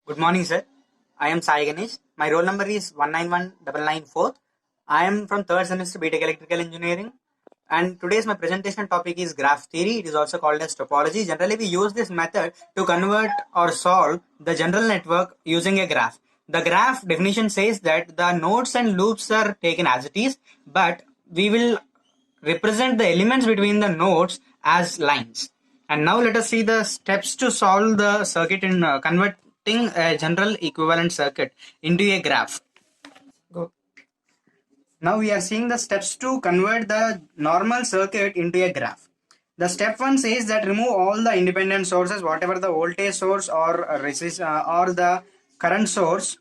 Good morning, sir. I am Sai Ganesh. My roll number is 191994. I am from third semester BTech Electrical Engineering. And today's my presentation topic is graph theory. It is also called as topology. Generally, we use this method to convert or solve the general network using a graph. The graph definition says that the nodes and loops are taken as it is, but we will represent the elements between the nodes as lines. And now let us see the steps to solve the circuit in converting a general equivalent circuit into a graph. Go. Now we are seeing the steps to convert the normal circuit into a graph. The step 1 says that remove all the independent sources, whatever the voltage source or or the current source.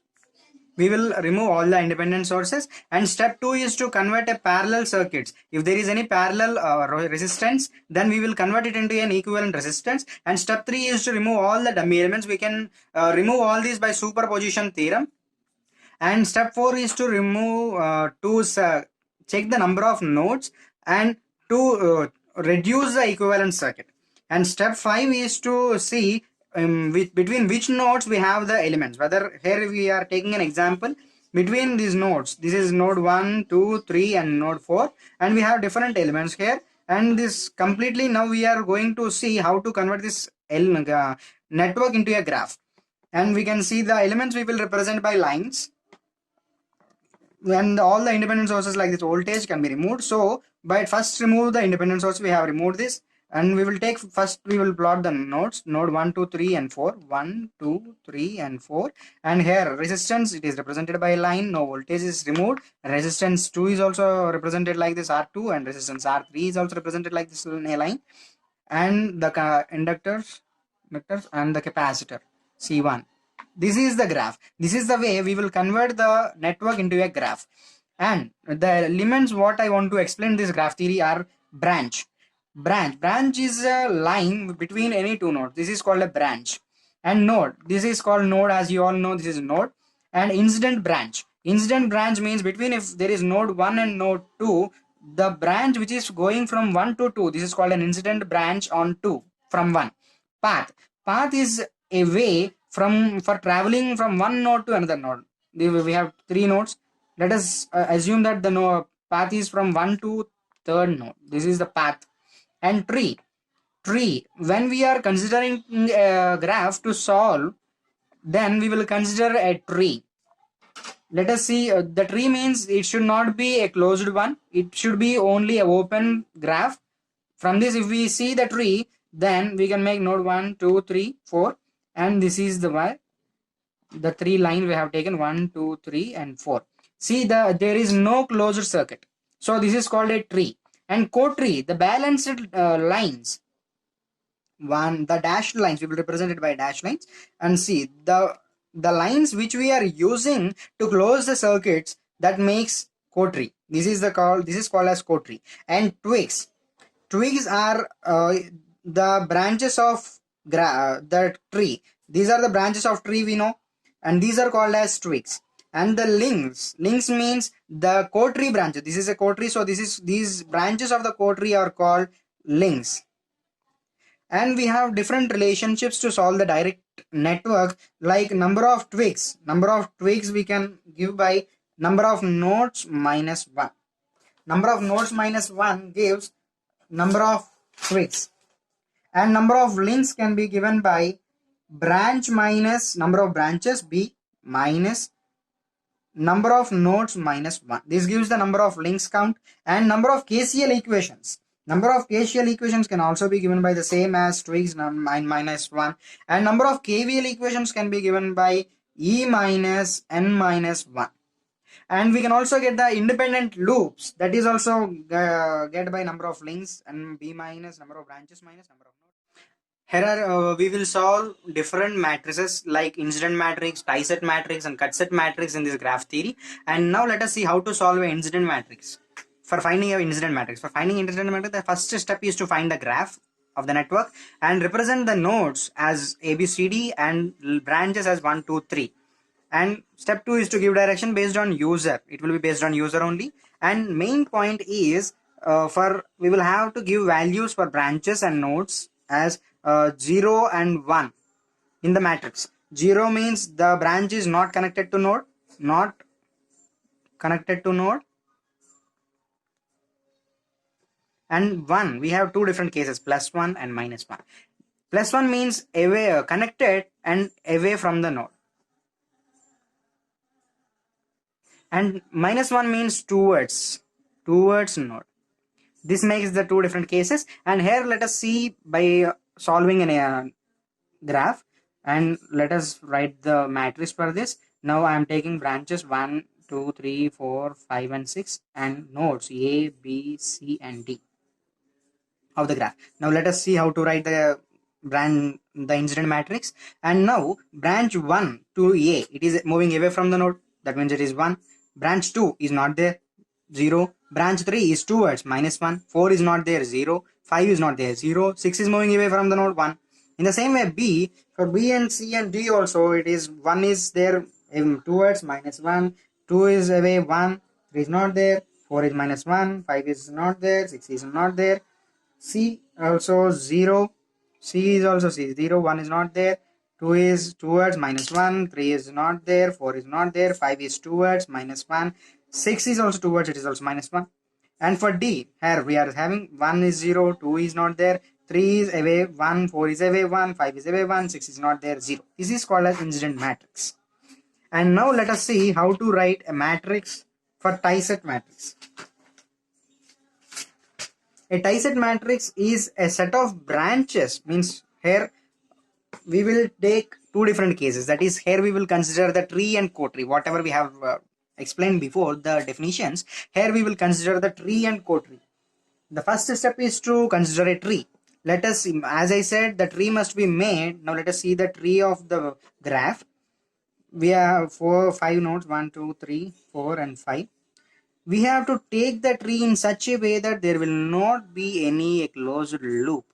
We will remove all the independent sources. And step 2 is to convert a parallel circuits. If there is any parallel resistance, then we will convert it into an equivalent resistance. And step 3 is to remove all the dummy elements. We can remove all these by superposition theorem. And step 4 is to remove check the number of nodes and to reduce the equivalent circuit. And step 5 is to see between which nodes we have the elements. Whether here we are taking an example between these nodes. This is node 1, 2, 3 and node 4, and we have different elements here. And this completely now we are going to see how to convert this network into a graph. And we can see the elements we will represent by lines. And all the independent sources like this voltage can be removed. So by first remove the independent source, we have removed this, and we will take first we will plot the nodes, node 1, 2, 3 and 4, 1, 2, 3 and 4. And here resistance, it is represented by a line, no voltage is removed. Resistance 2 is also represented like this, R2, and resistance R3 is also represented like this line. And the inductors and the capacitor C1. This is the graph. This is the way we will convert the network into a graph. And the elements what I want to explain this graph theory are branch. Branch is a line between any two nodes. This is called a branch. And node. This is called node, as you all know. This is node. And incident branch. Incident branch means between, if there is node 1 and node 2, the branch which is going from 1 to 2, this is called an incident branch on 2 from 1. Path is a way for traveling from one node to another node. We have 3 nodes. Let us assume that the path is from 1 to 3rd node. This is the path. And tree, when we are considering a graph to solve, then we will consider a tree. Let us see, the tree means it should not be a closed one. It should be only an open graph. From this, if we see the tree, then we can make node 1, 2, 3, 4. And this is the 3 lines we have taken, 1, 2, 3 and 4. See, there is no closed circuit. So this is called a tree. And co-tree, the balanced lines, the dashed lines, we will represent it by dashed lines. And see, the lines which we are using to close the circuits, that makes co-tree. This is called as co-tree. And twigs are the branches of the tree. These are the branches of tree we know, and these are called as twigs. And the links means the co-tree branches. This is a co-tree, so these branches of the co-tree are called links. And we have different relationships to solve the direct network, like number of twigs. Number of twigs we can give by number of nodes minus 1. Number of nodes minus 1 gives number of twigs. And number of links can be given by branch minus number of branches, B, minus number of nodes minus 1. This gives the number of links count. And number of KCL equations. Number of KCL equations can also be given by the same as twigs minus 1. And number of KVL equations can be given by E minus N minus 1. And we can also get the independent loops. That is also get by number of links, and B minus number of branches minus number of nodes. Here we will solve different matrices like incident matrix, tie-set matrix and cut-set matrix in this graph theory. And now let us see how to solve an incident matrix. For finding an incident matrix, the first step is to find the graph of the network and represent the nodes as ABCD and branches as 1, 2, 3. And step 2 is to give direction based on user. It will be based on user only. And main point is we will have to give values for branches and nodes as 0 and 1 in the matrix. 0 means the branch is not connected to node, not connected to node. And 1, we have two different cases, +1 and -1. +1 means away, connected and away from the node. And -1 means towards node. This makes the two different cases. And here let us see by solving a graph, and let us write the matrix for this. Now I am taking branches 1, 2, 3, 4, 5 and 6 and nodes A, B, C and D of the graph. Now let us see how to write the incident matrix. And now branch 1 to A, it is moving away from the node, that means it is 1. Branch 2 is not there, 0. Branch 3 is towards -1. 4 is not there, 0. 5 is not there, 0. 6 is moving away from the node, 1. In the same way, B, for B and C and D also, it is 1 is there towards -1, 2 is away, 1, 3 is not there, 4 is -1, 5 is not there, 6 is not there. C also 0. C is also 0. 1 is not there. 2 is towards -1. 3 is not there. 4 is not there. 5 is towards -1. 6 is also towards, it is also -1. And for D, here we are having 1 is 0. 2 is not there. 3 is away 1. 4 is away 1. 5 is away 1. 6 is not there. 0. This is called as incident matrix. And now let us see how to write a matrix for tie-set matrix. A tie-set matrix is a set of branches, means here we will take two different cases. That is, here we will consider the tree and co-tree, whatever we have explained before the definitions. Here we will consider the tree and co-tree. The first step is to consider a tree. Let us, as I said, the tree must be made. Now let us see the tree of the graph. We have 5 nodes, 1, 2, 3, 4 and 5. We have to take the tree in such a way that there will not be any closed loop.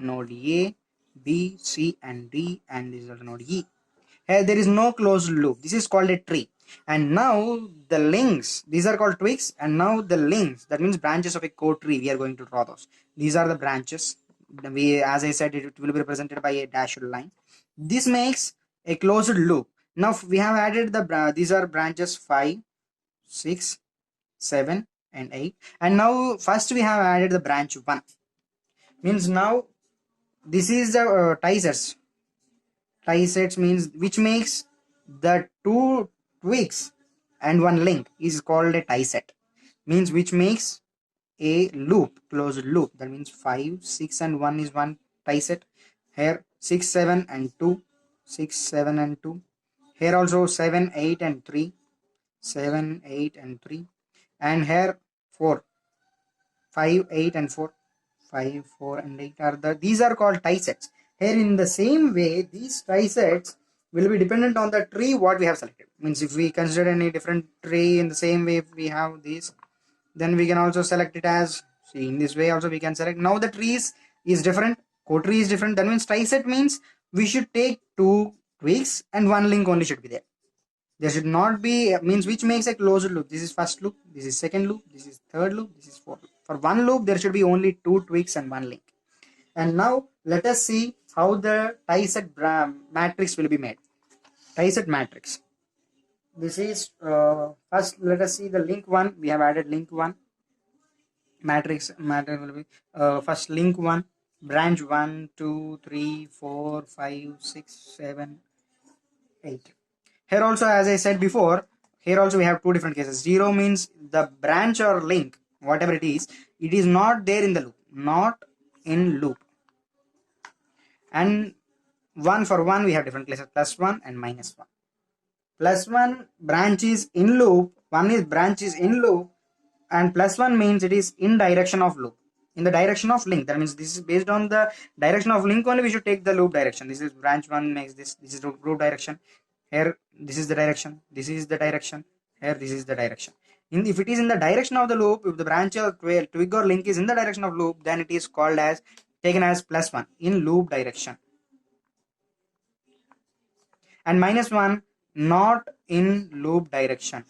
Node A, B, C and D, and this is node E. Here there is no closed loop. This is called a tree. And now the links, these are called twigs, and now the links, that means branches of a core tree, we are going to draw those. These are the branches. As I said, it will be represented by a dashed line. This makes a closed loop. Now we have added these are branches 5, 6, 7 and 8, and now first we have added the branch 1, means now this is the tie sets means which makes the two twigs and one link is called a tie set, means which makes a loop, closed loop. That means 5, 6 and 1 is one tie set. Here 6, 7 and 2, 6, 7 and 2. Here also 7, 8 and 3, 7, 8 and 3. And here 4, 5, 8 and 4, 5, 4 and 8 are these are called tie sets. Here in the same way, these tie sets will be dependent on the tree what we have selected. Means if we consider any different tree in the same way, if we have this, then we can also select it as, see, in this way also we can select. Now the trees is different, co-tree is different. That means tie set means we should take two twigs and one link only should be there. There should not be, means which makes a closed loop. This is first loop, this is second loop, this is third loop, this is fourth loop. For one loop, there should be only two twigs and one link. And now let us see how the tie set matrix will be made. Tie set matrix. This is first. Let us see the link 1. We have added link 1. Matrix will be first link 1. Branch 1, 2, 3, 4, 5, 6, 7, 8. Here also, as I said before, here also we have two different cases. 0 means the branch or link, whatever it is not there in the loop, not in loop. And 1 for 1 we have different cases, +1 and -1. +1 branch is in loop, 1 is branch is in loop, and +1 means it is in direction of loop, in the direction of link. That means this is based on the direction of link only we should take the loop direction. This is branch 1 makes this is loop direction. Here this is the direction, this is the direction, here this is the direction. If it is in the direction of the loop, if the branch or twig or link is in the direction of loop, then it is called as, taken as +1, in loop direction. And -1, not in loop direction.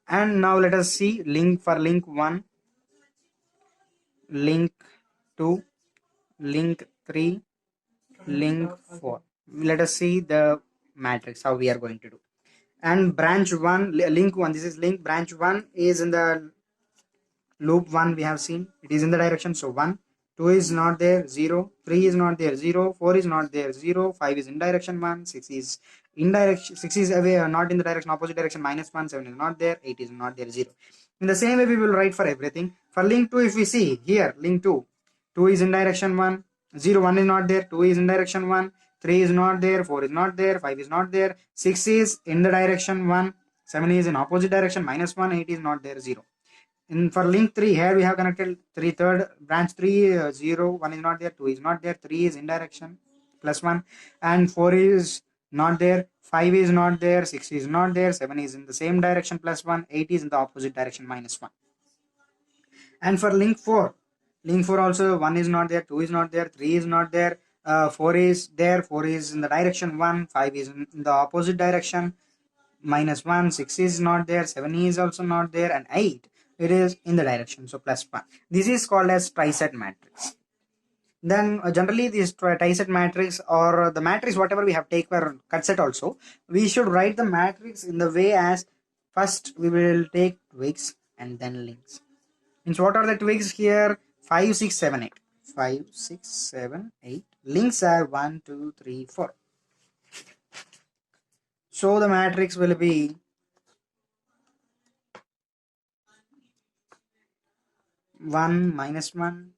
And now let us see link for link 1, link 2, link 3, link 4. Let us see the matrix, how we are going to do. And branch 1, link 1, this is link. Branch 1 is in the loop 1, we have seen it is in the direction, so 1. 2 is not there, 0. 3 is not there, 0. 4 is not there, 0. 5 is in direction 1. 6 is in direction, 6 is away, not in the direction, opposite direction, -1. 7 is not there, 8 is not there, 0. In the same way we will write for everything. For link 2, if we see here, link 2, 2 is in direction 1, 0. 1 is not there, 2 is in direction 1, 3 is not there, 4 is not there, 5 is not there, 6 is in the direction 1, 7 is in opposite direction, -1, 8 is not there, 0. In for link 3, here we have connected 3 third branch 3, 0, 1 is not there, 2 is not there, 3 is in direction +1, and 4 is not there, 5 is not there, 6 is not there, 7 is in the same direction +1, 8 is in the opposite direction -1. And for link 4, link 4 also 1 is not there, 2 is not there, 3 is not there, 4 is there, 4 is in the direction 1, 5 is in the opposite direction -1, 6 is not there, 7 is also not there, and 8 it is in the direction, so +1. This is called as triset matrix. Then generally this triset matrix, or the matrix whatever we have taken for cut set also, we should write the matrix in the way as first we will take twigs and then links. Means what are the twigs here? 5, 6, 7, 8. 5, 6, 7, 8. Links are 1, 2, 3, 4. So the matrix will be 1, -1,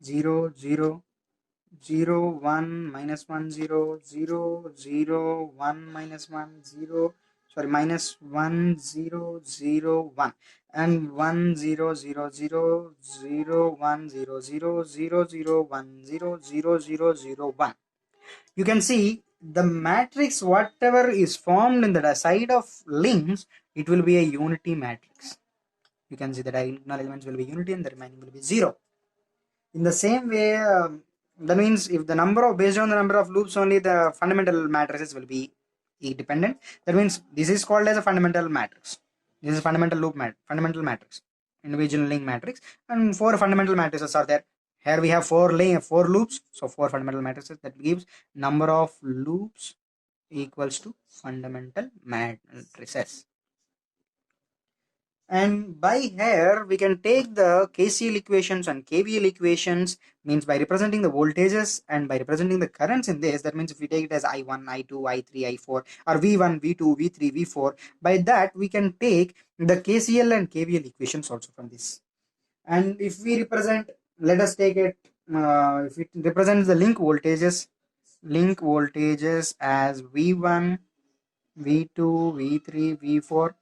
0, 0, 0, 1, -1, 0, 0, 0, 1, -1, 0, sorry, -1, 0, 0, 1, and 1, 0, 0, 0, 0, 1, 0, 0, 0, 0, 1, 0, 0, 0, 0, 1. You can see the matrix whatever is formed in the side of links, it will be a unity matrix. You can see the diagonal elements will be unity and the remaining will be 0. In the same way, that means if the number of, based on the number of loops only, the fundamental matrices will be dependent. That means this is called as a fundamental matrix. This is fundamental fundamental matrix, individual link matrix, and 4 fundamental matrices are there. Here we have 4 loops, so 4 fundamental matrices. That gives number of loops equals to fundamental matrices. And by here we can take the KCL equations and KVL equations, means by representing the voltages and by representing the currents in this. That means if we take it as I1, I2, I3, I4, or V1, V2, V3, V4, by that we can take the KCL and KVL equations also from this. And if we represent, let us take it, if it represents the link voltages as V1, V2, V3, V4,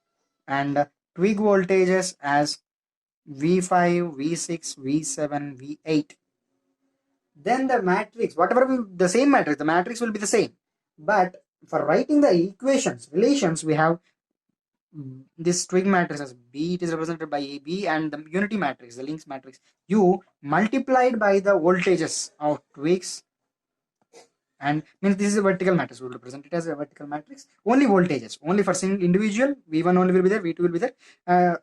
and twig voltages as V5, V6, V7, V8. Then the matrix, whatever the same matrix, the matrix will be the same. But for writing the equations, relations, we have this twig matrix as B, it is represented by AB, and the unity matrix, the links matrix, U multiplied by the voltages of twigs, and means this is a vertical matrix. We will represent it as a vertical matrix. Only voltages, only for single individual, V1 only will be there, V2 will be there,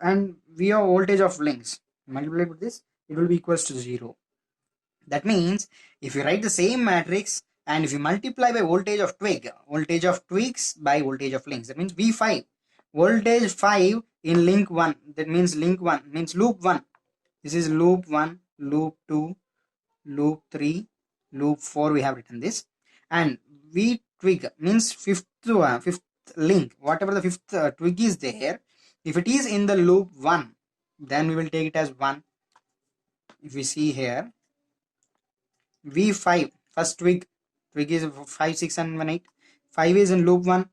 and V of voltage of links multiplied with this, it will be equals to 0. That means if you write the same matrix and if you multiply by voltage of twigs by voltage of links, that means V5, voltage 5 in link 1, that means link 1 means loop 1. This is loop 1, loop 2, loop 3, loop 4, we have written this. And V twig means fifth link, whatever the fifth twig is there, if it is in the loop 1, then we will take it as 1. If we see here, V5, first twig is 5, 6 and 1, 8. 5 is in loop 1.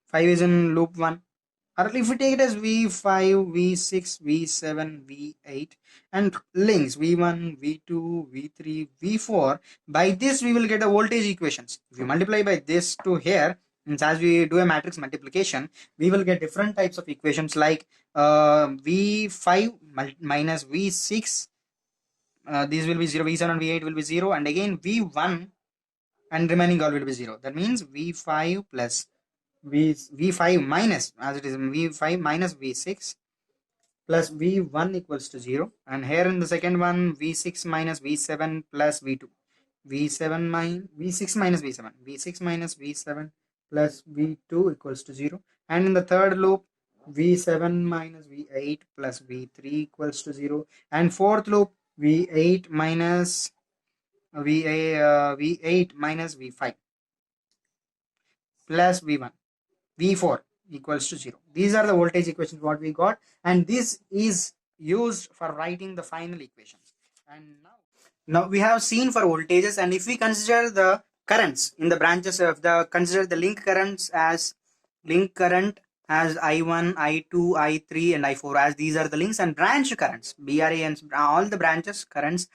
5 is in loop 1. Or if we take it as V5, V6, V7, V8, and links V1, V2, V3, V4, by this we will get the voltage equations. If we multiply by this to here, means as we do a matrix multiplication, we will get different types of equations like V5 minus V6, these will be 0, V7 and V8 will be 0, and again V1 and remaining all will be 0. That means V5 plus V5 minus, as it is V5 minus V6 plus V1 equals to 0. And here in the second one, V6 minus V7 plus V2. V7 minus V6 minus V7. V6 minus V7 plus V2 equals to 0. And in the third loop, V7 minus V8 plus V3 equals to 0. And fourth loop, V8 minus V8 minus V5 plus V1. V4 equals to 0. These are the voltage equations what we got, and this is used for writing the final equations. And now we have seen for voltages, and if we consider the currents in the branches of the consider the link currents as link current as I1, I2, I3 and I4 as these are the links, and branch currents BRA and all the branches currents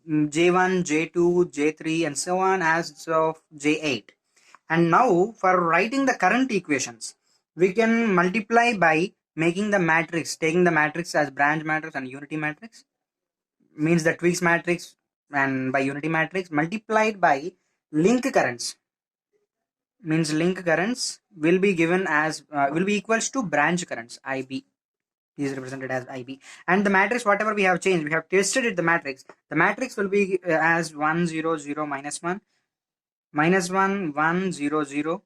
J1, J2, J3 and so on as of J8. And now for writing the current equations, we can multiply by making the matrix, taking the matrix as branch matrix and unity matrix, means the Twiggs matrix, and by unity matrix multiplied by link currents, means link currents will be given as will be equals to branch currents IB is represented as IB, and the matrix whatever we have changed, we have tested it, the matrix will be as 1 0 0 minus 1 minus 1 1 0 0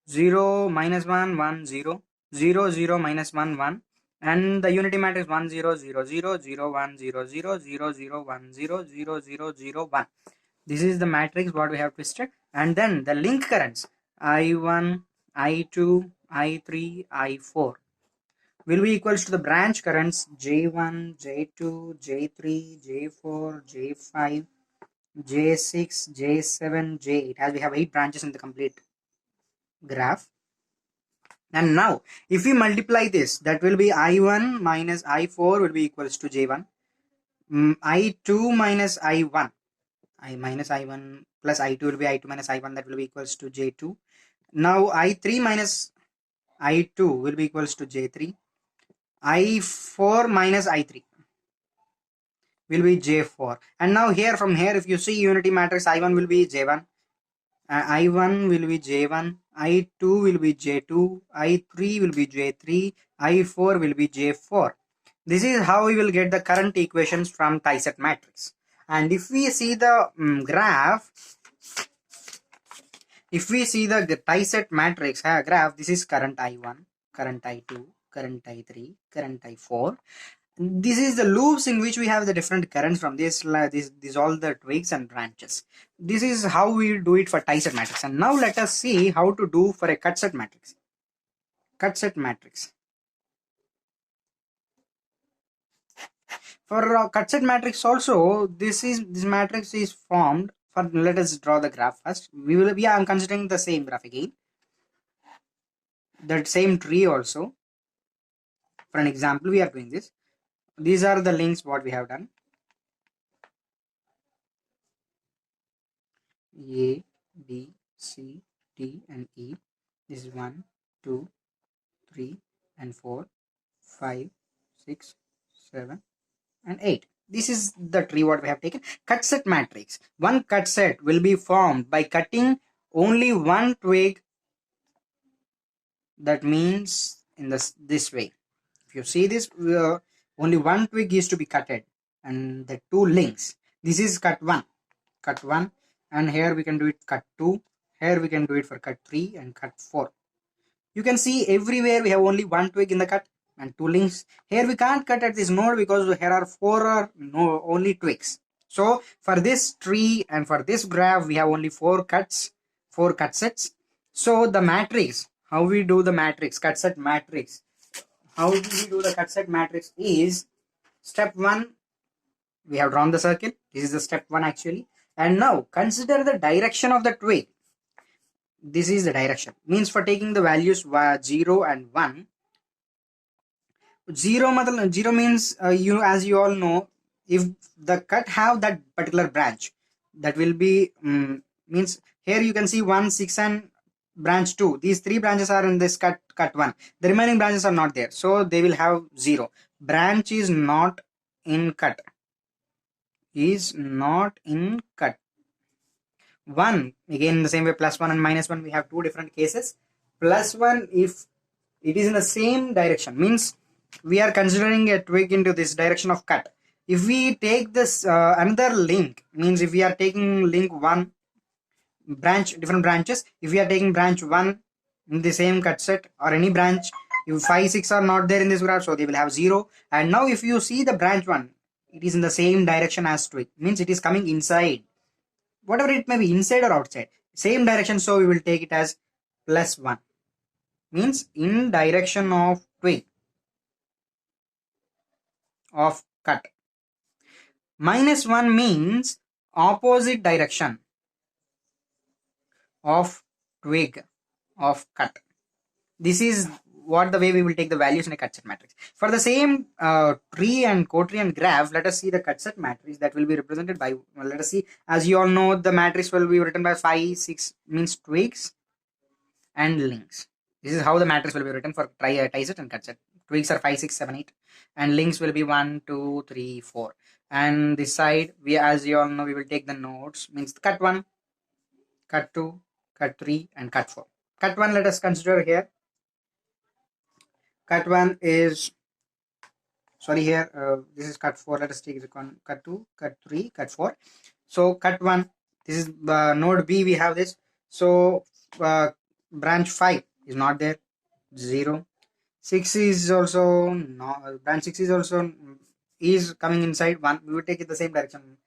0 minus 1 1 0 0 0 minus 1 1, and the unity matrix 1 0 0 0 0 1 0 0 0 0 1 0 0 0 0 1. This is the matrix what we have twisted, and then the link currents I1 I2 I3 I4 will be equals to the branch currents J1 J2 J3 J4 J5 J6 J7 J8, as we have 8 branches in the complete graph. And now if we multiply this, that will be I1 minus I4 will be equals to J1, I2 minus I1, I minus I1 plus I2 will be I2 minus I1, that will be equals to J2. Now I3 minus I2 will be equals to J3, I4 minus I3 will be J4. And now here from here if you see unity matrix, I1 will be J1, I1 will be J1, I2 will be J2, I3 will be J3, I4 will be J4. This is how we will get the current equations from Thyset matrix. And if we see the graph, if we see the Thyset matrix graph, this is current I1, current I2, current I3, current I4. This is the loops in which we have the different currents from this all the twigs and branches. This is how we do it for Thyset matrix. And now let us see how to do for a cut set matrix. Cut set matrix. For cut set matrix also, this matrix is formed for, let us draw the graph first. We are considering the same graph again, that same tree also. For an example, we are doing this. These are the links what we have done. A, B, C, D and E. This is 1, 2, 3 and 4, 5, 6, 7 and 8. This is the tree what we have taken. Cut set matrix. One cut set will be formed by cutting only one twig. That means in this way. If you see this, only one twig is to be cutted and the two links. This is cut 1, and here we can do it cut 2, here we can do it for cut 3 and cut 4. You can see everywhere we have only one twig in the cut and two links. Here we can't cut at this node because here are only twigs. So for this tree and for this graph we have only 4 cut sets. So the matrix, how we do the matrix, cut set matrix, how do we do the cut set matrix is, step 1, we have drawn the circle. This is the step 1 actually. And now consider the direction of the twig. This is the direction, means for taking the values 0 and 1. 0 means as you all know, if the cut have that particular branch, that will be means here you can see 1, 6 and branch 2. These 3 branches are in this cut 1. The remaining branches are not there, so they will have 0. Branch is not in cut. Is not in cut. 1 again in the same way, plus 1 and minus 1, we have 2 different cases. Plus 1 if it is in the same direction, means we are considering a twig into this direction of cut. If we take this another link, means if we are taking link one branch, different branches, if we are taking branch 1 in the same cut set or any branch, if 5 6 are not there in this graph, so they will have 0. And now if you see the branch 1, it is in the same direction as twig, means it is coming inside, whatever it may be, inside or outside, same direction, so we will take it as +1, means in direction of twig of cut. -1 means opposite direction of twig of cut. This is what the way we will take the values in a cut set matrix. For the same tree and quaternion graph, let us see the cut set matrix that will be represented by, well, let us see, as you all know, the matrix will be written by 5 6 means twigs and links. This is how the matrix will be written for tie set and cut set. Twigs are 5 6 7 8 and links will be 1 2 3 4. And this side, we, as you all know, we will take the nodes, means cut 1, cut 2, cut 3 and cut 4. Cut 1 let us consider here. Cut 1 is, sorry, here this is cut 4, let us take it on cut 2, cut 3, cut 4. So cut 1, this is node B, we have this. So branch 5 is not there, 0. 6 is also not, branch 6 is also is coming inside 1, we will take it the same direction,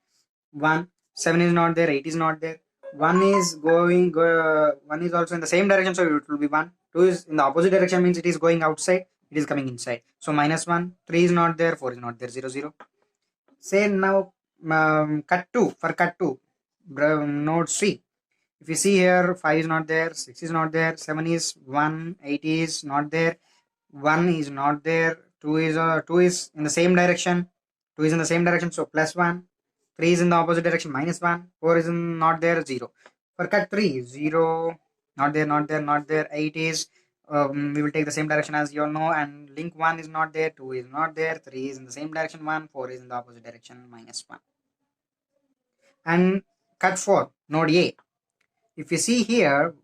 1. 7 is not there, 8 is not there, 1 is going 1 is also in the same direction, so it will be 1. 2 is in the opposite direction, means it is going outside, it is coming inside, so -1. 3 is not there, 4 is not there, 0 0. Say now cut 2, for cut 2 node C, if you see here, 5 is not there, 6 is not there, 7 is 1, 8 is not there, 1 is not there, 2 is in the same direction, 2 is in the same direction, so +1. 3 is in the opposite direction, -1. 4 is not there, 0. For cut 3, 0, not there, not there, not there. 8 is, we will take the same direction as you all know, and link 1 is not there, 2 is not there, 3 is in the same direction, 1, 4 is in the opposite direction, -1. And cut 4, node A. If you see here,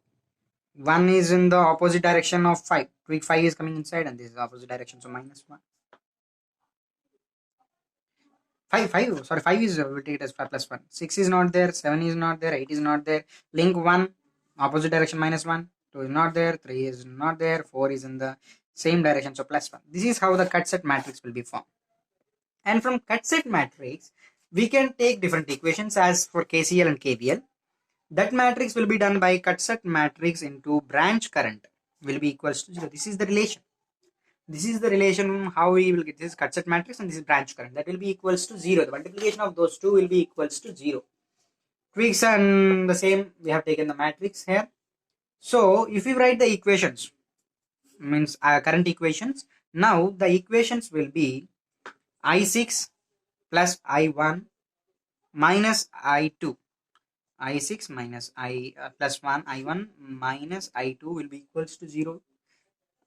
1 is in the opposite direction of 5. Twig 5 is coming inside and this is the opposite direction, so -1. 5 is, we'll take it as 5 +1. 6 is not there, 7 is not there, 8 is not there. Link 1, opposite direction, -1. 2 is not there, 3 is not there, 4 is in the same direction, so +1. This is how the cut set matrix will be formed. And from cut set matrix, we can take different equations as for KCL and KVL. That matrix will be done by cut set matrix into branch current will be equals to 0. This is the relation. This is the relation how we will get this cut set matrix and this is branch current. That will be equals to 0. The multiplication of those two will be equals to 0. Twigs and the same, we have taken the matrix here. So if we write the equations, means current equations, now the equations will be I6 plus I1 minus I2. I6 minus I plus 1 I1 minus I2 will be equals to 0.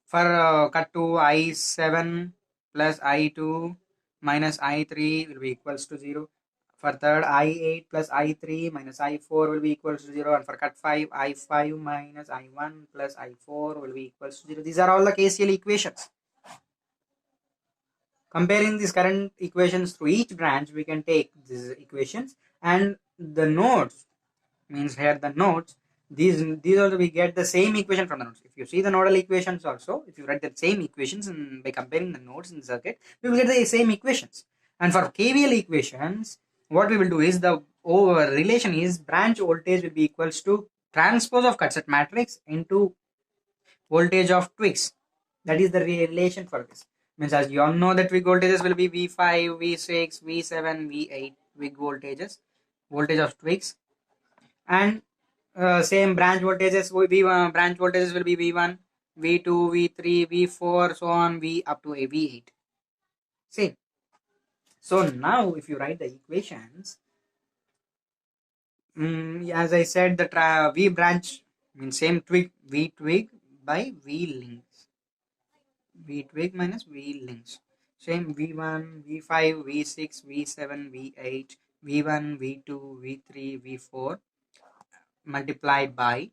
For cut to I7 plus I2 minus I3 will be equals to 0. For third, I8 plus I3 minus I4 will be equals to 0. And for cut 5, I5 minus I1 plus I4 will be equals to 0. These are all the KCL equations. Comparing these current equations through each branch, we can take these equations and the nodes, means here the nodes, these also we get the same equation from the nodes. If you see the nodal equations also, if you write the same equations and by comparing the nodes in the circuit, we will get the same equations. And for KVL equations, what we will do is the relation is branch voltage will be equals to transpose of cut set matrix into voltage of twigs. That is the relation for this. Means as you all know that twig voltages will be V5, V6, V7, V8 twig voltages, voltage of twigs. And same branch voltages branch voltages will be V1, V2, V3, V4, so on, V up to a V8. Same. So now if you write the equations, as I said, the V branch means same twig, V twig by V links. V twig minus V links. Same V1, V5, V6, V7, V8, V1, V2, V3, V4 multiplied by,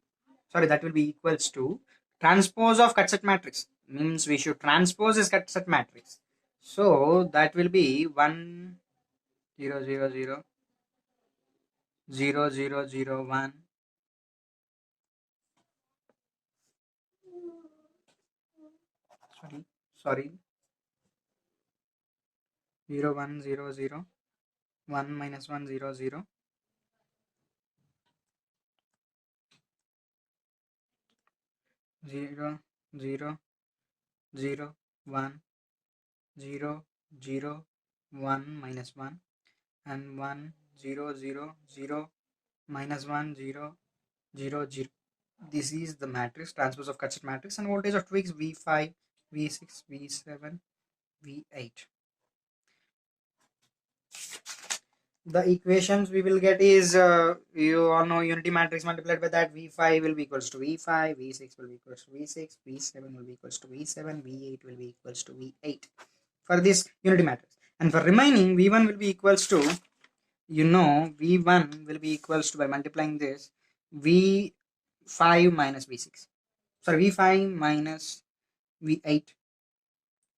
sorry, that will be equals to transpose of cut set matrix. means we should transpose this cut set matrix. So that will be 1 0 0 0 0 0 0 1 sorry 0 1 0 0 1 minus 1 0 0 0 0 0 1 0 0 1 minus 1 and 1 0 0 0 minus 1 0 0 0. This is the matrix transpose of cut set matrix, and voltage of twigs V5 V6 V7 V8. The equations we will get is you all know unity matrix multiplied by that V5 will be equals to V5, V6 will be equals to V6, V7 will be equals to V7, V8 will be equals to V8 for this unity matrix. And for remaining, V1 will be equals to, V1 will be equals to, by multiplying this, V5 minus V6. Sorry, V5 minus V8.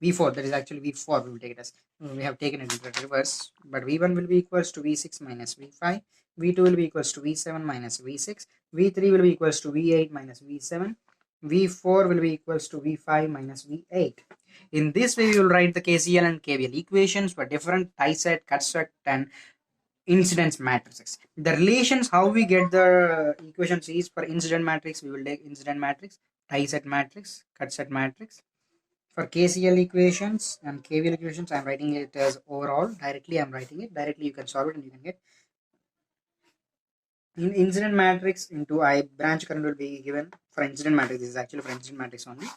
V4, that is actually V4, we will take it as, we have taken it in reverse, but V1 will be equals to V6 minus V5, V2 will be equals to V7 minus V6, V3 will be equals to V8 minus V7, V4 will be equals to V5 minus V8. In this way, we will write the KCL and KVL equations for different tie set, cut set, and incidence matrices. The relations, how we get the equations is, for incident matrix, we will take incident matrix, tie set matrix, cut set matrix. For KCL equations and KVL equations, I am writing it as overall. Directly, I am writing it. Directly, you can solve it and you can get. In incident matrix, into I branch current will be given for incident matrix. This is actually for incident matrix only.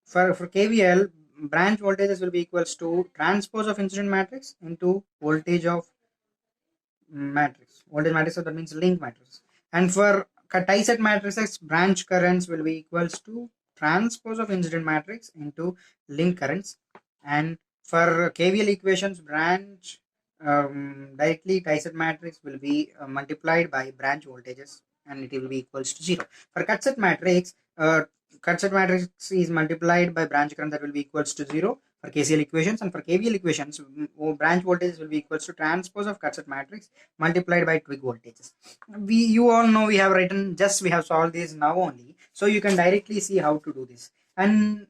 For KVL, branch voltages will be equals to transpose of incident matrix into voltage of matrix. Voltage matrix, so that means link matrix. And for tie set matrices, branch currents will be equals to transpose of incident matrix into link currents. And for KVL equations, branch directly tie set matrix will be multiplied by branch voltages and it will be equals to 0. For cut set matrix is multiplied by branch current, that will be equals to 0 for KCL equations. And for KVL equations, branch voltages will be equals to transpose of cut set matrix multiplied by twig voltages. You all know we have written, just we have solved this now only, so you can directly see how to do this. And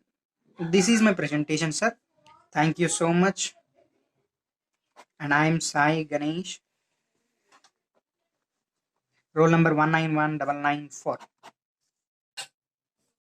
this is my presentation, sir. Thank you so much. And I am Sai Ganesh, roll number 191994.